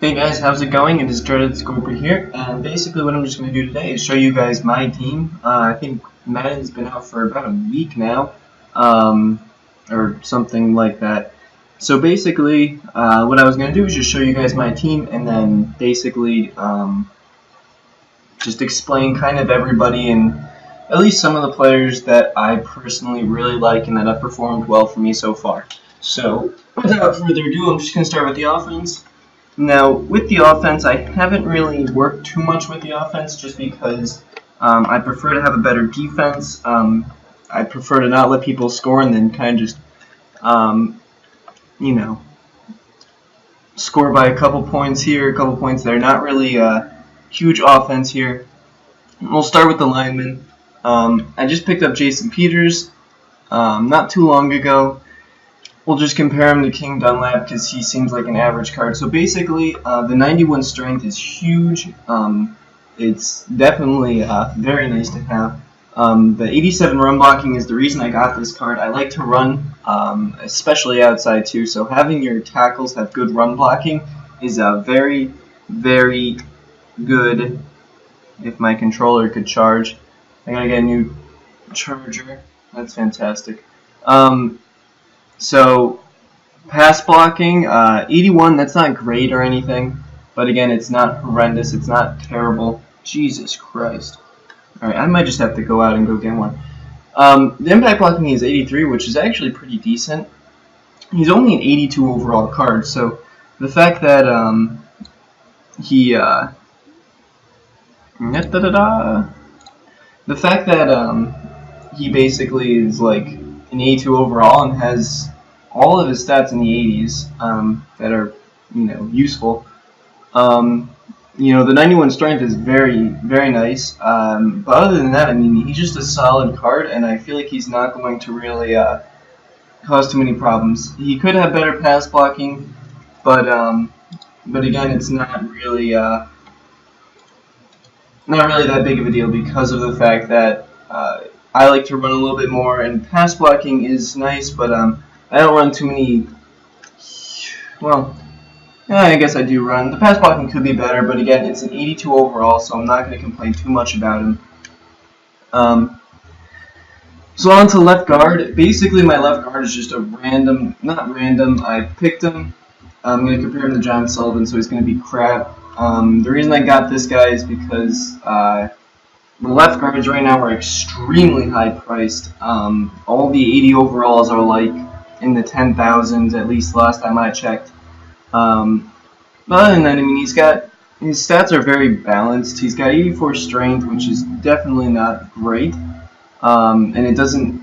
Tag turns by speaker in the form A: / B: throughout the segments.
A: Hey guys, how's it going? It is Dreadedscopers here, and basically what I'm just going to do today is show you guys my team. I think Madden's been out for about a week now, or something like that. So basically, what I was going to do is just show you guys my team, and then basically just explain kind of everybody and at least some of the players that I personally really like and that have performed well for me so far. So without further ado, I'm just going to start with the offense. Now, with the offense, I haven't really worked too much with the offense just because I prefer to have a better defense. I prefer to not let people score and then kind of just, score by a couple points here, a couple points there. Not really a huge offense here. We'll start with the linemen. I just picked up Jason Peters not too long ago. We'll just compare him to King Dunlap because he seems like an average card. So basically, the 91 strength is huge. It's definitely very nice to have. The 87 run blocking is the reason I got this card. I like to run, especially outside too. So having your tackles have good run blocking is very, very good. If my controller could charge, I gotta get a new charger. That's fantastic. So, pass blocking, 81, that's not great or anything, but again, it's not horrendous, it's not terrible. Jesus Christ. Alright, I might just have to go out and go get one. The impact blocking is 83, which is actually pretty decent. He's only an 82 overall card, so the fact that, he basically is like an 82 overall and has all of his stats in the 80s that are, useful. The 91 strength is very, very nice. But other than that, I mean, he's just a solid card, and I feel like he's not going to really cause too many problems. He could have better pass blocking, but again, it's not really that big of a deal because of the fact that I like to run a little bit more, and pass blocking is nice, but I don't run too many. Well, yeah, I guess I do run. The pass blocking could be better, but again, it's an 82 overall, so I'm not going to complain too much about him. So on to left guard. Basically, my left guard is just a random, not random, I picked him. I'm going to compare him to John Sullivan, so he's going to be crap. The reason I got this guy is because the left guards right now are extremely high priced. All the 80 overalls are like in the 10,000s, at least last time I checked. But other than that, I mean, his stats are very balanced. He's got 84 strength, which is definitely not great. And the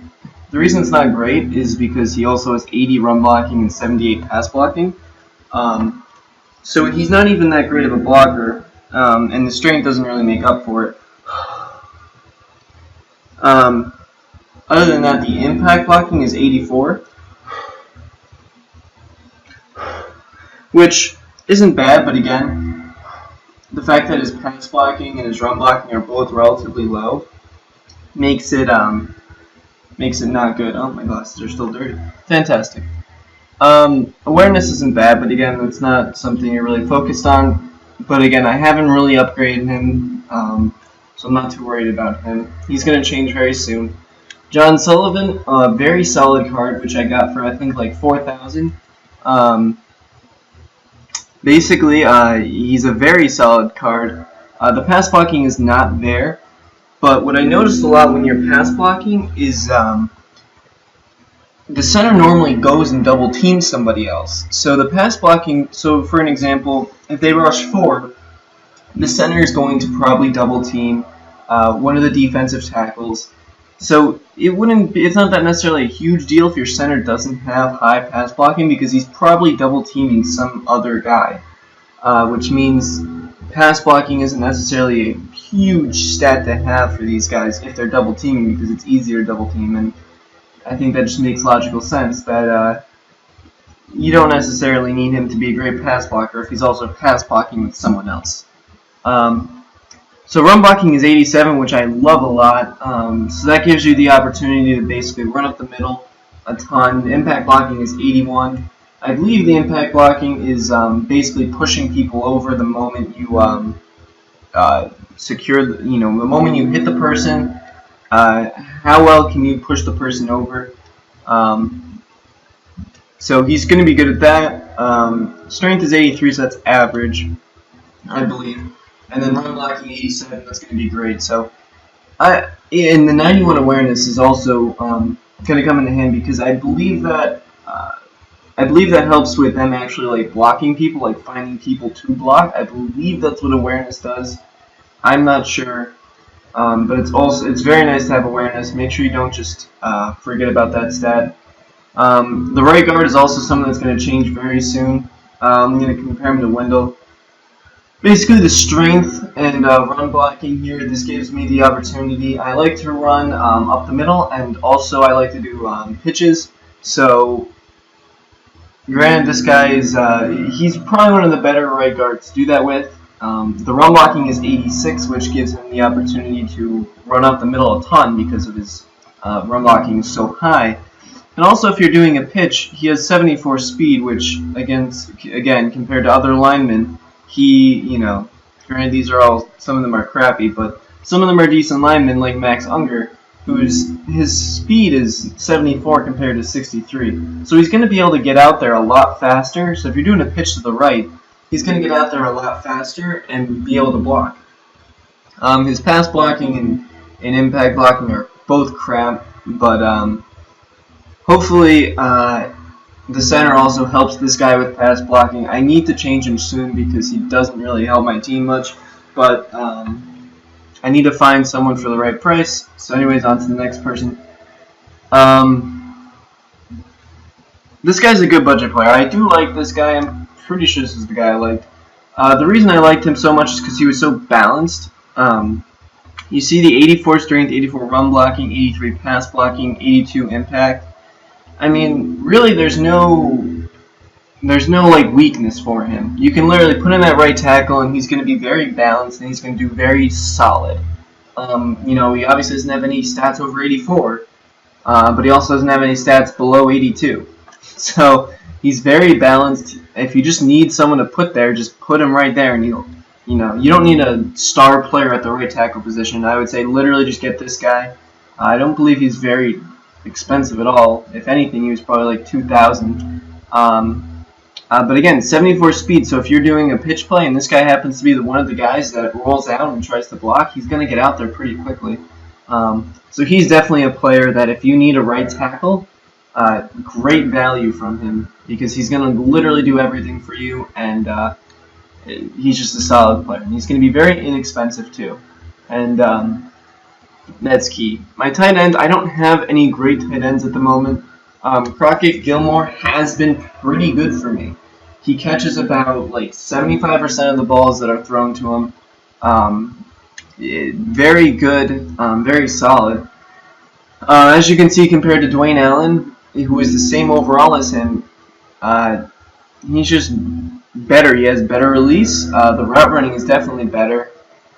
A: reason it's not great is because he also has 80 run blocking and 78 pass blocking. So he's not even that great of a blocker, and the strength doesn't really make up for it. Other than that, the impact blocking is 84, which isn't bad, but again, the fact that his pass blocking and his run blocking are both relatively low makes it not good. Oh, my glasses are still dirty. Fantastic. Awareness isn't bad, but again, it's not something you're really focused on. But again, I haven't really upgraded him, so I'm not too worried about him. He's going to change very soon. John Sullivan, a very solid card, which I got for, I think, like 4,000. Basically, he's a very solid card. The pass blocking is not there, but what I noticed a lot when you're pass blocking is the center normally goes and double teams somebody else. So the pass blocking, so for an example, if they rush 4, the center is going to probably double team one of the defensive tackles. So it's not that necessarily a huge deal if your center doesn't have high pass blocking because he's probably double teaming some other guy, which means pass blocking isn't necessarily a huge stat to have for these guys if they're double teaming because it's easier to double team, and I think that just makes logical sense that you don't necessarily need him to be a great pass blocker if he's also pass blocking with someone else. So run blocking is 87, which I love a lot. So that gives you the opportunity to basically run up the middle a ton. Impact blocking is 81. I believe the impact blocking is basically pushing people over the moment you secure, the moment you hit the person. How well can you push the person over? So he's going to be good at that. Strength is 83, so that's average, I believe. And then run blocking 87, that's going to be great. So and the 91 awareness is also going to come into hand because I believe that helps with them actually like blocking people, like finding people to block. I believe that's what awareness does. I'm not sure, but it's very nice to have awareness. Make sure you don't just forget about that stat. The right guard is also something that's going to change very soon. I'm going to compare him to Wendell. Basically, the strength and run blocking here, this gives me the opportunity. I like to run up the middle, and also I like to do pitches. So, granted, this guy is he's probably one of the better right guards to do that with. The run blocking is 86, which gives him the opportunity to run up the middle a ton because of his run blocking is so high. And also, if you're doing a pitch, he has 74 speed, which again compared to other linemen, granted these are all, some of them are crappy, but some of them are decent linemen like Max Unger, his speed is 74 compared to 63. So he's going to be able to get out there a lot faster. So if you're doing a pitch to the right, he's going to get out there a lot faster and be able to block. His pass blocking and impact blocking are both crap, but hopefully the center also helps this guy with pass blocking. I need to change him soon because he doesn't really help my team much, but I need to find someone for the right price. So anyways, on to the next person. This guy's a good budget player. I do like this guy. I'm pretty sure this is the guy I liked. The reason I liked him so much is because he was so balanced. You see the 84 strength, 84 run blocking, 83 pass blocking, 82 impact. I mean, really, there's no like weakness for him. You can literally put him at right tackle, and he's going to be very balanced, and he's going to do very solid. He obviously doesn't have any stats over 84, but he also doesn't have any stats below 82. So he's very balanced. If you just need someone to put there, just put him right there, and you don't need a star player at the right tackle position. I would say literally just get this guy. I don't believe he's very expensive at all. If anything, he was probably like 2,000. But again, 74 speed. So if you're doing a pitch play and this guy happens to be one of the guys that rolls out and tries to block, he's going to get out there pretty quickly. So he's definitely a player that if you need a right tackle, great value from him because he's going to literally do everything for you, and he's just a solid player. And he's going to be very inexpensive too. And that's key. My tight end, I don't have any great tight ends at the moment. Crockett Gilmore has been pretty good for me. He catches about like 75% of the balls that are thrown to him. Very good, very solid. As you can see, compared to Dwayne Allen, who is the same overall as him, he's just better. He has better release. The route running is definitely better.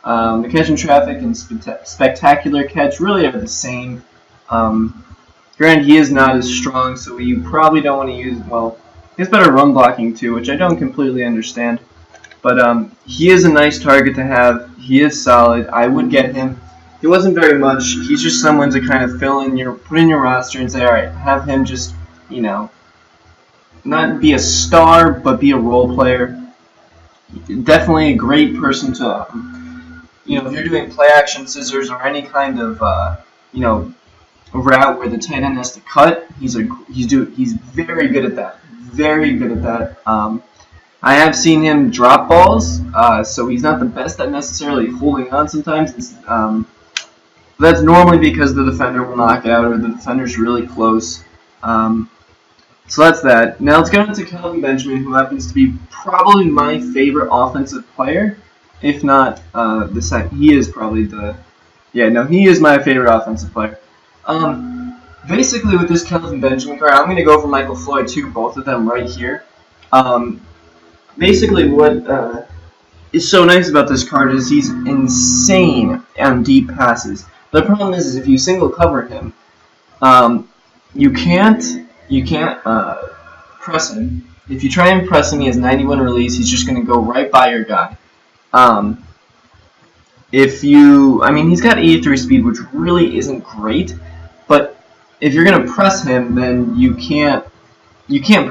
A: The catch in traffic and spectacular catch really are the same. Granted, he is not as strong, so you probably don't want to use, he has better run blocking too, which I don't completely understand. But he is a nice target to have. He is solid. I would get him. He wasn't very much. He's just someone to kind of put in your roster and say, all right, have him just, not be a star, but be a role player. Definitely a great person to, if you're doing play action scissors or any kind of, route where the tight end has to cut, he's very good at that. Very good at that. I have seen him drop balls, so he's not the best at necessarily holding on sometimes. That's normally because the defender will knock out or the defender's really close. So that's that. Now let's get on to Kelvin Benjamin, who happens to be probably my favorite offensive player. If not the second, he is probably he is my favorite offensive player. Basically with this Kelvin Benjamin card, I'm going to go for Michael Floyd too, both of them right here. Basically what is so nice about this card is he's insane on deep passes. The problem is if you single cover him, you can't press him, if you try and press him, he has 91 release. He's just going to go right by your guy. He's got 83 speed, which really isn't great. But if you're going to press him, then you can't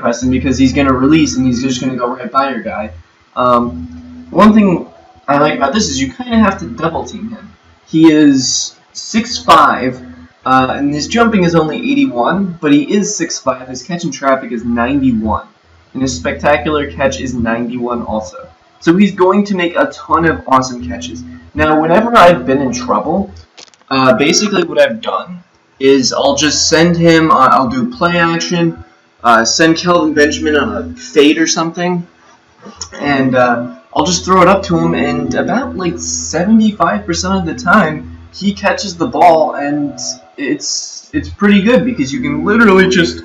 A: press him because he's going to release and he's just going to go right by your guy. One thing I like about this is you kind of have to double team him. He is 6'5", and his jumping is only 81, but he is 6'5". His catch in traffic is 91, and his spectacular catch is 91 also. So he's going to make a ton of awesome catches. Now, whenever I've been in trouble, basically what I've done is I'll just send him, I'll do play action, send Kelvin Benjamin on a fade or something, and I'll just throw it up to him, and about like 75% of the time, he catches the ball, and it's pretty good because you can literally just...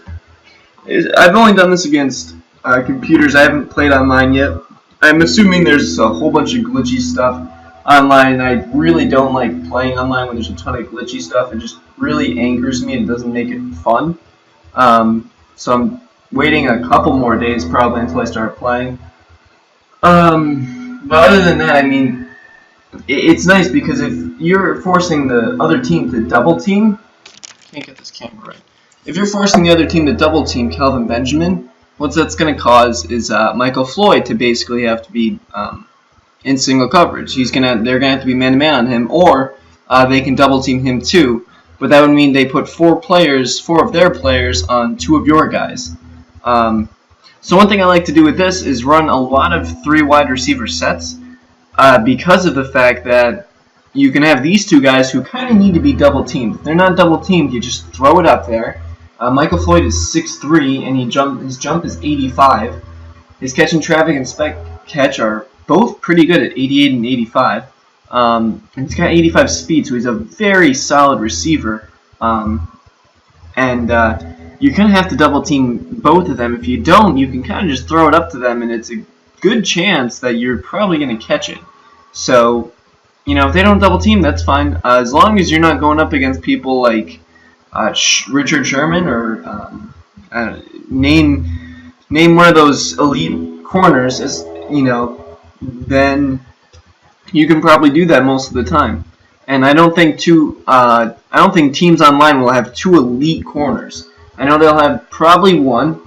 A: I've only done this against computers. I haven't played online yet. I'm assuming there's a whole bunch of glitchy stuff online, and I really don't like playing online when there's a ton of glitchy stuff. It just really angers me and it doesn't make it fun. So I'm waiting a couple more days probably until I start playing. But other than that, I mean, it's nice because if you're forcing the other team to double team, I can't get this camera right. If you're forcing the other team to double team Kelvin Benjamin, what that's going to cause is Michael Floyd to basically have to be in single coverage. They're gonna have to be man-to-man on him, or they can double team him too. But that would mean they put four of their players on two of your guys. So one thing I like to do with this is run a lot of 3 wide receiver sets because of the fact that you can have these two guys who kind of need to be double teamed. If they're not double teamed, you just throw it up there. Michael Floyd is 6'3", and his jump is 85. His catch and traffic and spec catch are both pretty good at 88 and 85. And he's got 85 speed, so he's a very solid receiver. You kind of have to double team both of them. If you don't, you can kind of just throw it up to them, and it's a good chance that you're probably going to catch it. So, if they don't double team, that's fine. As long as you're not going up against people like Richard Sherman or name one of those elite corners, then you can probably do that most of the time. And I don't think teams online will have 2 elite corners. I know they'll have probably 1,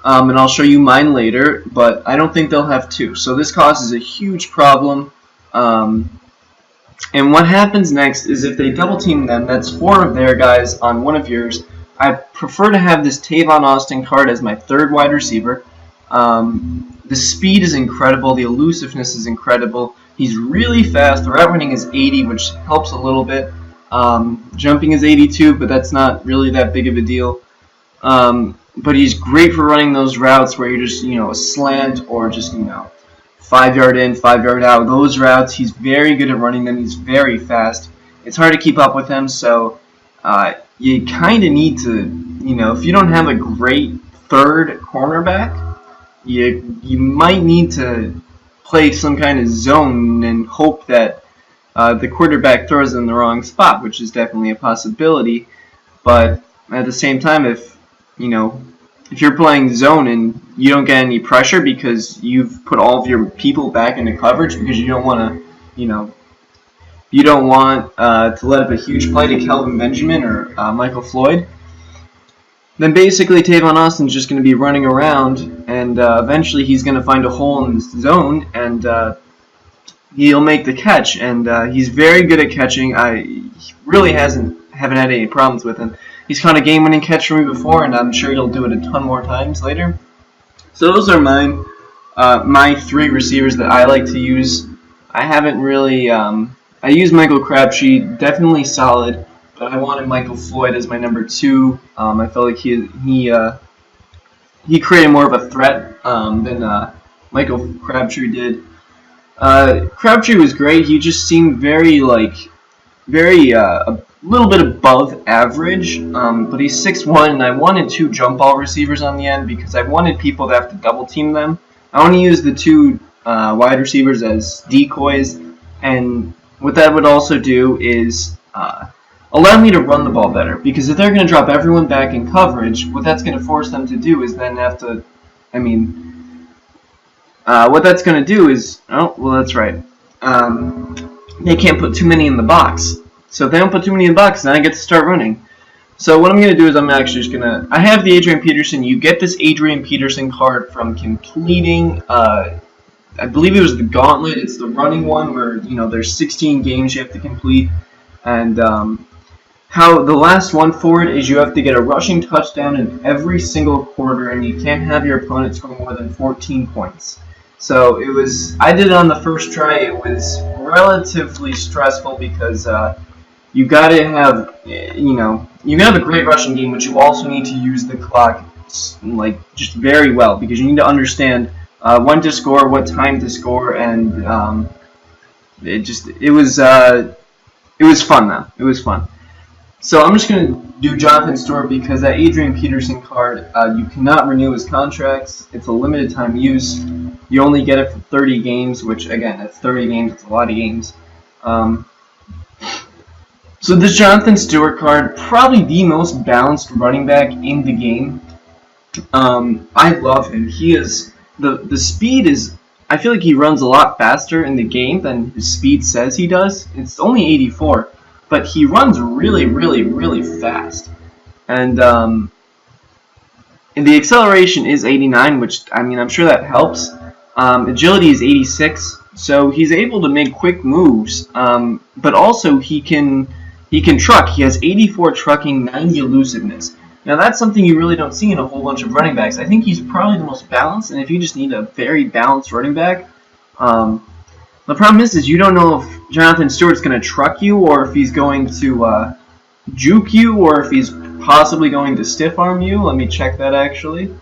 A: and I'll show you mine later, but I don't think they'll have 2. So this causes a huge problem. And what happens next is if they double team them, that's 4 of their guys on one of yours. I prefer to have this Tavon Austin card as my 3rd wide receiver. The speed is incredible. The elusiveness is incredible. He's really fast. The route running is 80, which helps a little bit. Jumping is 82, but that's not really that big of a deal. But he's great for running those routes where you're just, a slant or just, 5 yard in, 5 yard out. Those routes, he's very good at running them. He's very fast. It's hard to keep up with him, so you kind of need to, if you don't have a great 3rd cornerback, you might need to play some kind of zone and hope that the quarterback throws in the wrong spot, which is definitely a possibility. But at the same time, if you're playing zone and you don't get any pressure because you've put all of your people back into coverage because you don't want to, to let up a huge play to Kelvin Benjamin or Michael Floyd, then basically Tavon Austin's just going to be running around, and eventually he's going to find a hole in the zone, and he'll make the catch. And he's very good at catching. I really haven't had any problems with him. He's caught a game-winning catch for me before, and I'm sure he'll do it a ton more times later. So those are mine. My 3 receivers that I like to use. I haven't really. I use Michael Crabtree, definitely solid. But I wanted Michael Floyd as my number 2. I felt like he created more of a threat than Michael Crabtree did. Crabtree was great. He just seemed very a little bit above average. But he's 6'1", and I wanted 2 jump ball receivers on the end because I wanted people to have to double team them. I want to use the 2 wide receivers as decoys, and what that would also do is allow me to run the ball better, because if they're going to drop everyone back in coverage, what that's going to force them to do is then have to I mean, what that's going to do is, oh, well, that's right. They can't put too many in the box. So if they don't put too many in the box, then I get to start running. So what I'm going to do is I'm actually just going to... I have the Adrian Peterson. You get this Adrian Peterson card from completing... I believe it was the Gauntlet. It's the running one where, you know, there's 16 games you have to complete. And how the last one for it is you have to get a rushing touchdown in every single quarter, and you can't have your opponent score more than 14 points. So it was... I did it on the first try. It was relatively stressful because... you gotta have, you know, you can have a great rushing game, but you also need to use the clock, like, just very well, because you need to understand when to score, what time to score, and it was fun though. It was fun. So I'm just gonna do Jonathan Stewart because that Adrian Peterson card, you cannot renew his contracts. It's a limited time use. You only get it for 30 games, which again, that's 30 games. It's a lot of games. So this Jonathan Stewart card, probably the most balanced running back in the game. I love him. He is the speed is. I feel like he runs a lot faster in the game than his speed says he does. It's only 84, but he runs really, really, really fast. And the acceleration is 89, which I mean I'm sure that helps. Agility is 86, so he's able to make quick moves. But also he can truck. He has 84 trucking, 90 elusiveness. Now that's something you really don't see in a whole bunch of running backs. I think he's probably the most balanced, and if you just need a very balanced running back, the problem is you don't know if Jonathan Stewart's going to truck you, or if he's going to juke you, or if he's possibly going to stiff arm you. Let me check that actually.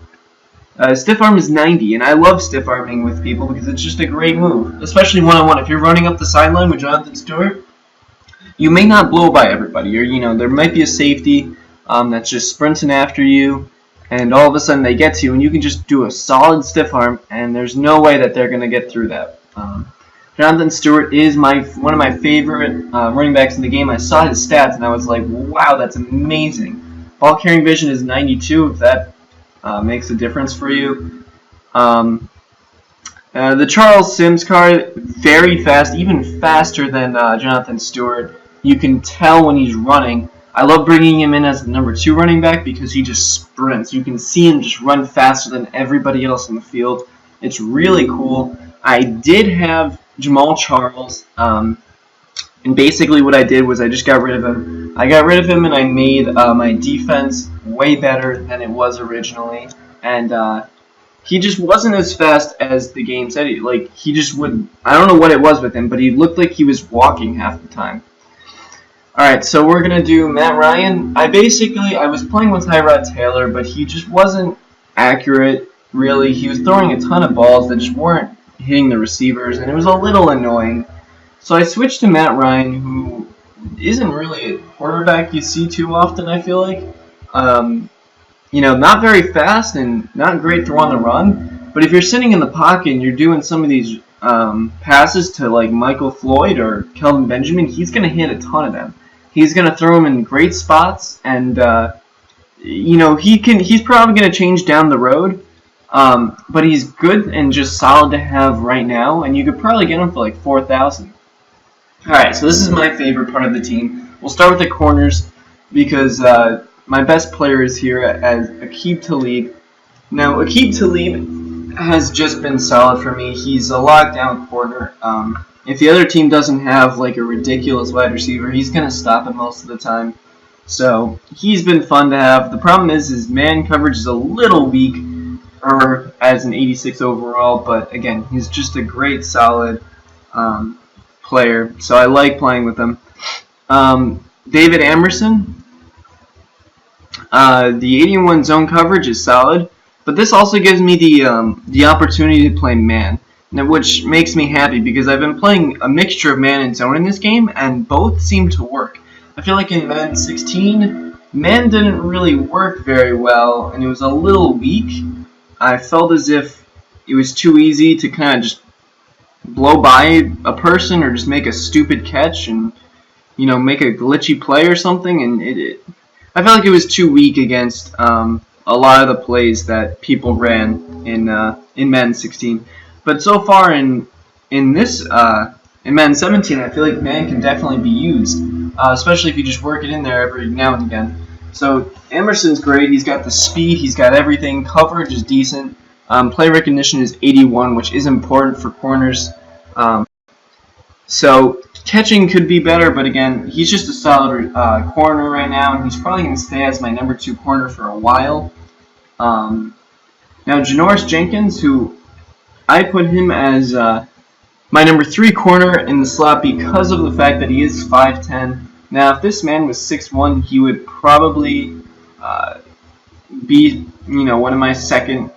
A: Stiff arm is 90, and I love stiff arming with people because it's just a great move, especially one-on-one. If you're running up the sideline with Jonathan Stewart, you may not blow by everybody, or you know there might be a safety that's just sprinting after you, and all of a sudden they get to you, and you can just do a solid stiff arm, and there's no way that they're going to get through that. Jonathan Stewart is one of my favorite running backs in the game. I saw his stats, and I was like, wow, that's amazing. Ball carrying vision is 92, if that makes a difference for you. The Charles Sims card, very fast, even faster than Jonathan Stewart. You can tell when he's running. I love bringing him in as the number 2 running back because he just sprints. You can see him just run faster than everybody else in the field. It's really cool. I did have Jamal Charles, and basically what I did was I just got rid of him. I got rid of him and I made my defense way better than it was originally. And he just wasn't as fast as the game said. He just would. I don't know what it was with him, but he looked like he was walking half the time. Alright, so we're going to do Matt Ryan. I was playing with Tyrod Taylor, but he just wasn't accurate, really. He was throwing a ton of balls that just weren't hitting the receivers, and it was a little annoying. So I switched to Matt Ryan, who isn't really a quarterback you see too often, I feel like. You know, not very fast and not great throw on the run, but if you're sitting in the pocket and you're doing some of these passes to like Michael Floyd or Kelvin Benjamin, he's going to hit a ton of them. He's going to throw them in great spots, and you know, he's probably going to change down the road, but he's good and just solid to have right now, and you could probably get him for like 4,000. Alright, so this is my favorite part of the team. We'll start with the corners because my best player is here as Aqib Talib. Now, Aqib Talib has just been solid for me. He's a lockdown corner. If the other team doesn't have like a ridiculous wide receiver, he's going to stop it most of the time. So he's been fun to have. The problem is his man coverage is a little weak as an 86 overall, but again, he's just a great, solid player. So I like playing with him. David Amerson. The 81 zone coverage is solid, but this also gives me the opportunity to play man, which makes me happy because I've been playing a mixture of man and zone in this game, and both seem to work. I feel like in Madden 16, man didn't really work very well, and it was a little weak. I felt as if it was too easy to kind of just blow by a person or just make a stupid catch and, you know, make a glitchy play or something, and I felt like it was too weak against a lot of the plays that people ran in Madden 16. But so far in this in Madden 17, I feel like man can definitely be used, especially if you just work it in there every now and again. So Emerson's great. He's got the speed. He's got everything. Coverage is decent. Play recognition is 81, which is important for corners. So catching could be better, but again, he's just a solid corner right now, and he's probably going to stay as my number 2 corner for a while. Now Janoris Jenkins, who I put him as my number 3 corner in the slot because of the fact that he is 5'10". Now, if this man was 6'1", he would probably be, one of my second.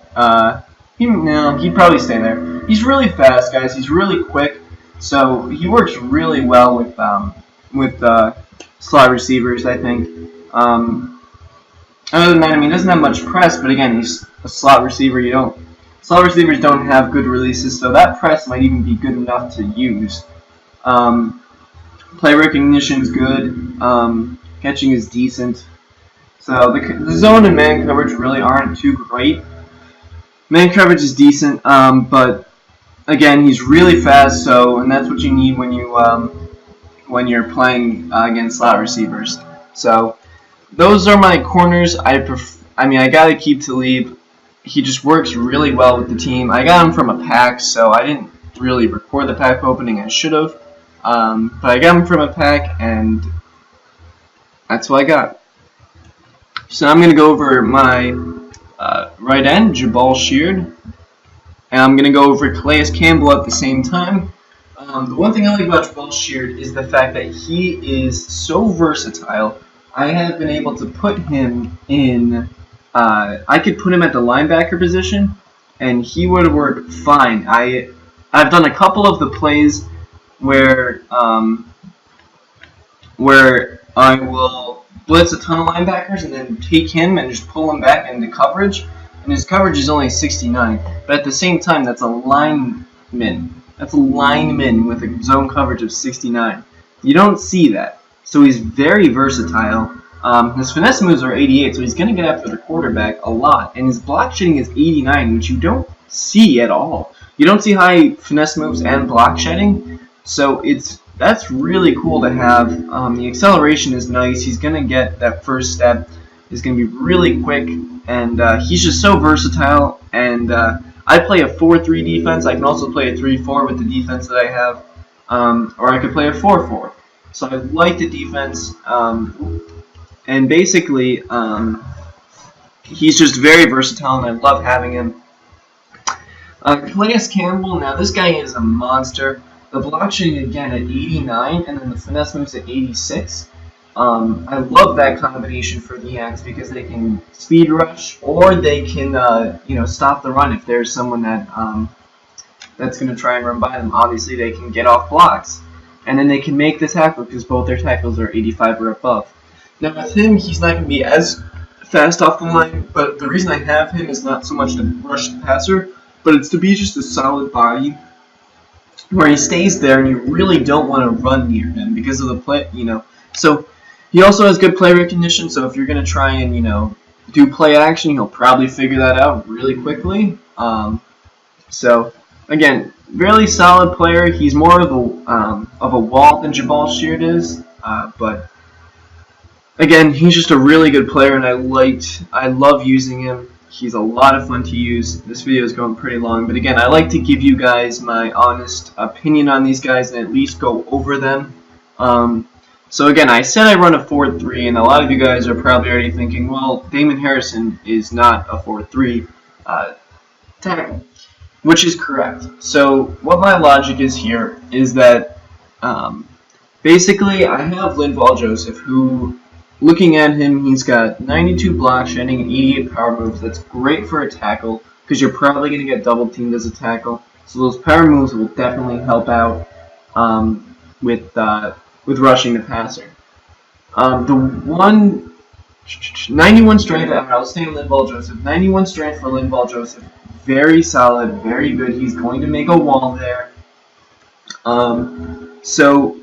A: He'd probably stay there. He's really fast, guys. He's really quick, so he works really well with slot receivers, I think. Other than that, he doesn't have much press, but again, he's a slot receiver. Slot receivers don't have good releases, so that press might even be good enough to use. Play recognition is good. Catching is decent. So the zone and man coverage really aren't too great. Man coverage is decent, but again, he's really fast. And that's what you need when you're playing against slot receivers. So those are my corners. I gotta keep Talib. He just works really well with the team. I got him from a pack, so I didn't really record the pack opening. I should have. But I got him from a pack, and that's what I got. So I'm going to go over my right end, Jabal Sheard, and I'm going to go over Calais Campbell at the same time. The one thing I like about Jabal Sheard is the fact that he is so versatile. I have been able to put him in, I could put him at the linebacker position, and he would work fine. I've done a couple of the plays where I will blitz a ton of linebackers and then take him and just pull him back into coverage, and his coverage is only 69. But at the same time, that's a lineman. That's a lineman with a zone coverage of 69. You don't see that. So he's very versatile. His finesse moves are 88, so he's going to get after the quarterback a lot. And his block shedding is 89, which you don't see at all. You don't see high finesse moves and block shedding. So that's really cool to have. The acceleration is nice. He's going to get that first step. He's going to be really quick. And he's just so versatile. And I play a 4-3 defense. I can also play a 3-4 with the defense that I have. Or I could play a 4-4. So I like the defense. And basically, he's just very versatile, and I love having him. Calais Campbell, now this guy is a monster. The block shedding again at 89, and then the finesse moves at 86. I love that combination for the Ants because they can speed rush, or they can stop the run if there's someone that's going to try and run by them. Obviously, they can get off blocks, and then they can make the tackle because both their tackles are 85 or above. Now with him, he's not going to be as fast off the line, but the reason I have him is not so much to rush the passer, but it's to be just a solid body where he stays there and you really don't want to run near him because of the play, So he also has good play recognition, so if you're going to try and, do play action, he'll probably figure that out really quickly. So again, really solid player. He's more of a wall than Jabal Sheard is, but again, he's just a really good player, and I love using him. He's a lot of fun to use. This video is going pretty long, but again, I like to give you guys my honest opinion on these guys and at least go over them. So again, I said I run a 4-3, and a lot of you guys are probably already thinking, well, Damon Harrison is not a 4-3 tackle, which is correct. So what my logic is here is that basically I have Linval Joseph, who, looking at him, he's got 92 block shedding and 88 power moves. That's great for a tackle because you're probably going to get double teamed as a tackle. So those power moves will definitely help out with rushing the passer. The 91 strength, I'll stay on Linval Joseph. 91 strength for Linval Joseph. Very solid, very good. He's going to make a wall there. So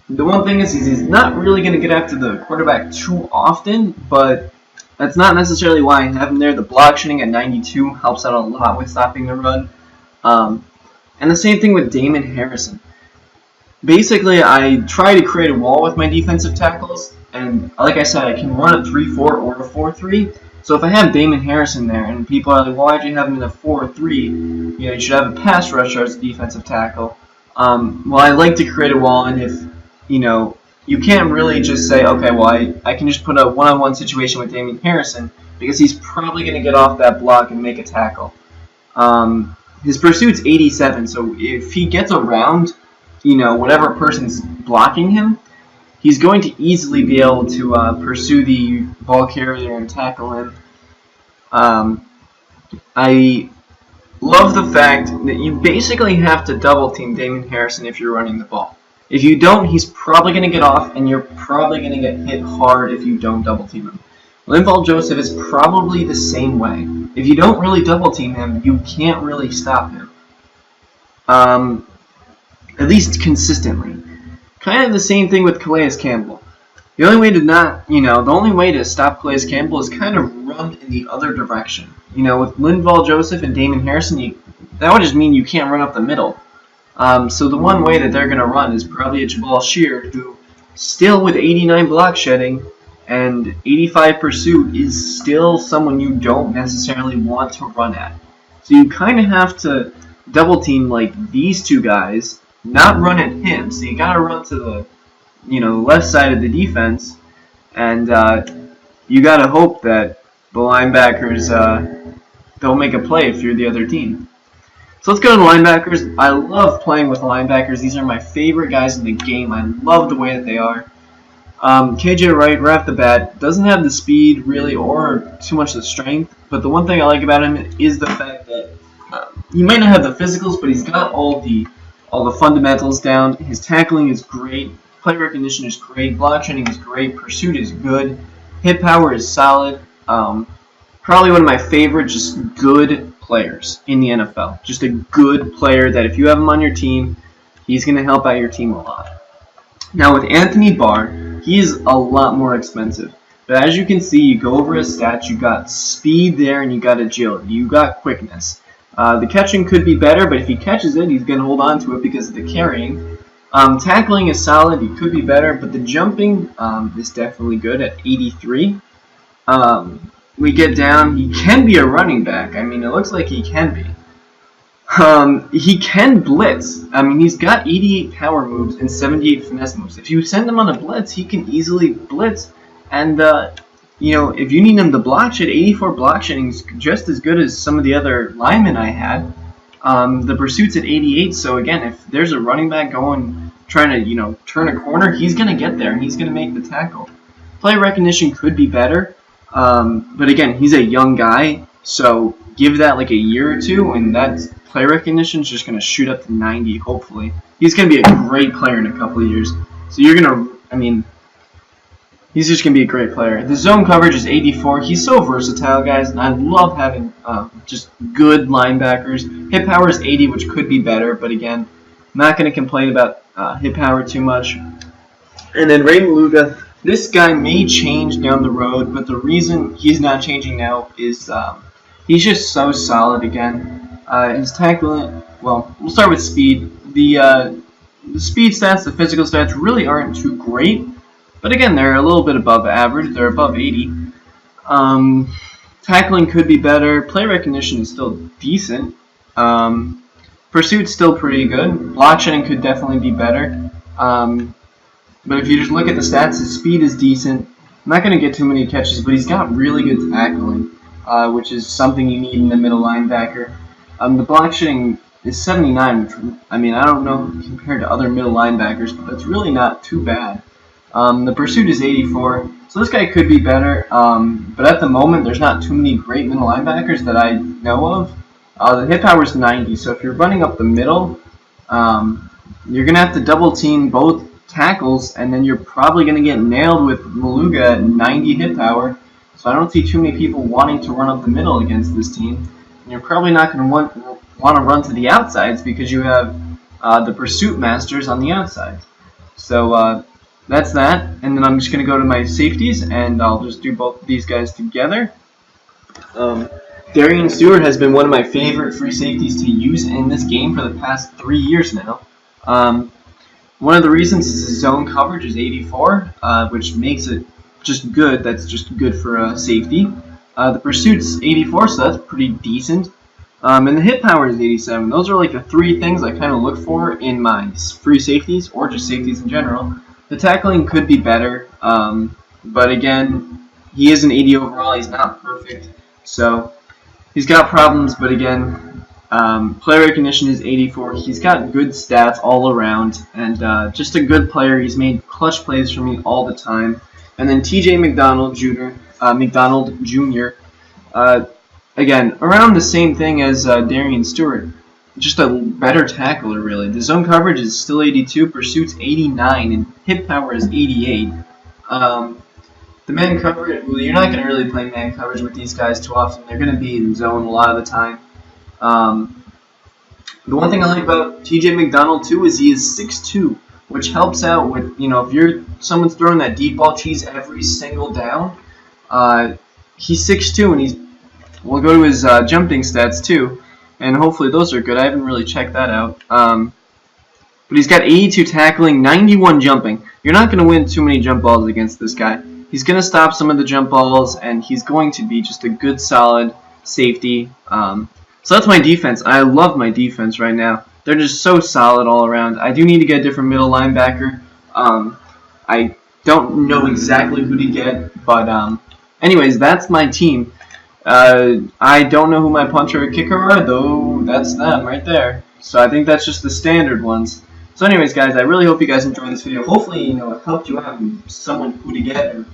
A: the one thing is he's not really going to get after the quarterback too often, but That's not necessarily why I have him there. The block shedding at 92 helps out a lot with stopping the run. And the same thing with Damon Harrison. Basically, I try to create a wall with my defensive tackles, and like I said, I can run a 3-4 or a 4-3. So if I have Damon Harrison there, and people are like, why do you have him in a 4-3? You should have a pass rusher as a defensive tackle. Well, I like to create a wall, and if, you can't really just say, okay, well, I can just put a one-on-one situation with Damon Harrison, because he's probably going to get off that block and make a tackle. His pursuit's 87, so if he gets around, whatever person's blocking him, he's going to easily be able to pursue the ball carrier and tackle him. I love the fact that you basically have to double team Damon Harrison if you're running the ball. If you don't, he's probably going to get off, and you're probably going to get hit hard if you don't double team him. Linval Joseph is probably the same way. If you don't really double team him, you can't really stop him. At least consistently. Kind of the same thing with Calais Campbell. The only way to stop Calais Campbell is kind of run in the other direction. With Linval Joseph and Damon Harrison, that would just mean you can't run up the middle. So the one way that they're going to run is probably a Jabal Sheard, who still with 89 block shedding and 85 pursuit is still someone you don't necessarily want to run at. So you kind of have to double team like these two guys, not run at him. So you got to run to the left side of the defense, and you got to hope that the linebackers don't make a play if you're the other team. So let's go to the linebackers. I love playing with linebackers. These are my favorite guys in the game. I love the way that they are. KJ Wright, right off the bat, doesn't have the speed really or too much of the strength, but the one thing I like about him is the fact that he might not have the physicals, but he's got all the fundamentals down. His tackling is great, play recognition is great, block shedding is great, pursuit is good, hit power is solid. Probably one of my favorite just good players in the NFL. Just a good player that if you have him on your team, he's going to help out your team a lot. Now with Anthony Barr, he's a lot more expensive. But as you can see, you go over his stats, you got speed there and you got agility, you got quickness. The catching could be better, but if he catches it, he's going to hold on to it because of the carrying. Tackling is solid, he could be better, but the jumping is definitely good at 83. We get down, he can be a running back. I mean, it looks like he can be. He can blitz. I mean, he's got 88 power moves and 78 finesse moves. If you send him on a blitz, he can easily blitz. And, if you need him to block shed, 84 block shedding is just as good as some of the other linemen I had. The pursuit's at 88, so again, if there's a running back trying to, turn a corner, he's going to get there and he's going to make the tackle. Play recognition could be better, but again, he's a young guy, so give that like a year or two, and that play recognition is just going to shoot up to 90, hopefully. He's going to be a great player in a couple of years. So you're going to, he's just going to be a great player. The zone coverage is 84. He's so versatile, guys, and I love having just good linebackers. Hit power is 80, which could be better, but again, I'm not going to complain about hit power too much. And then Ray Maluga, this guy may change down the road, but the reason he's not changing now is he's just so solid again. His tackling, well, we'll start with speed. The speed stats, the physical stats really aren't too great, but again, they're a little bit above average. They're above 80. Tackling could be better. Play recognition is still decent. Pursuit's still pretty good. Block shedding could definitely be better. But if you just look at the stats, his speed is decent. I'm not going to get too many catches, but he's got really good tackling, which is something you need in the middle linebacker. The block shedding is 79, which, I don't know compared to other middle linebackers, but that's really not too bad. The pursuit is 84, so this guy could be better, but at the moment there's not too many great middle linebackers that I know of. The hit power is 90, so if you're running up the middle, you're going to have to double team both tackles, and then you're probably going to get nailed with Maluga at 90 hit power, so I don't see too many people wanting to run up the middle against this team. And you're probably not going to want to run to the outsides because you have the pursuit masters on the outside. So that's that. And then I'm just going to go to my safeties, and I'll just do both of these guys together. Darian Stewart has been one of my favorite free safeties to use in this game for the past 3 years now. One of the reasons is his zone coverage is 84, which makes it just good. That's just good for safety. The pursuit's 84, so that's pretty decent. And the hit power is 87. Those are like the three things I kind of look for in my free safeties, or just safeties in general. The tackling could be better, but again, he is an 80 overall. He's not perfect, so he's got problems. But again, player recognition is 84. He's got good stats all around, and just a good player. He's made clutch plays for me all the time. And then TJ McDonald Jr. Again, around the same thing as Darian Stewart. Just a better tackler, really. The zone coverage is still 82, pursuit's 89, and hit power is 88. The man coverage, well, you're not going to really play man coverage with these guys too often. They're going to be in zone a lot of the time. The one thing I like about TJ McDonald, too, is he is 6'2", which helps out with, if someone's throwing that deep ball cheese every single down, he's 6'2", and we'll go to his jumping stats too, and hopefully those are good. I haven't really checked that out. But he's got 82 tackling, 91 jumping. You're not going to win too many jump balls against this guy. He's going to stop some of the jump balls, and he's going to be just a good, solid safety. So that's my defense. I love my defense right now. They're just so solid all around. I do need to get a different middle linebacker. I don't know exactly who to get, but anyways, that's my team. I don't know who my punter or kicker are, though that's them right there. So I think that's just the standard ones. So anyways, guys, I really hope you guys enjoyed this video. Hopefully, it helped you out with someone who to get, or,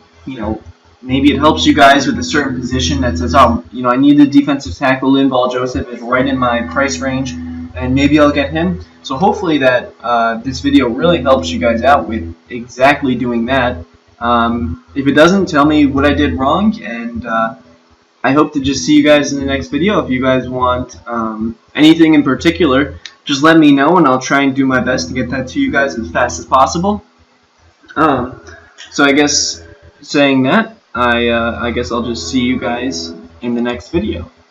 A: maybe it helps you guys with a certain position that says, oh, I need a defensive tackle. Linval Joseph is right in my price range, and maybe I'll get him. So hopefully that this video really helps you guys out with exactly doing that. If it doesn't, tell me what I did wrong, and I hope to just see you guys in the next video. If you guys want anything in particular, just let me know, and I'll try and do my best to get that to you guys as fast as possible. So I guess saying that, I guess I'll just see you guys in the next video.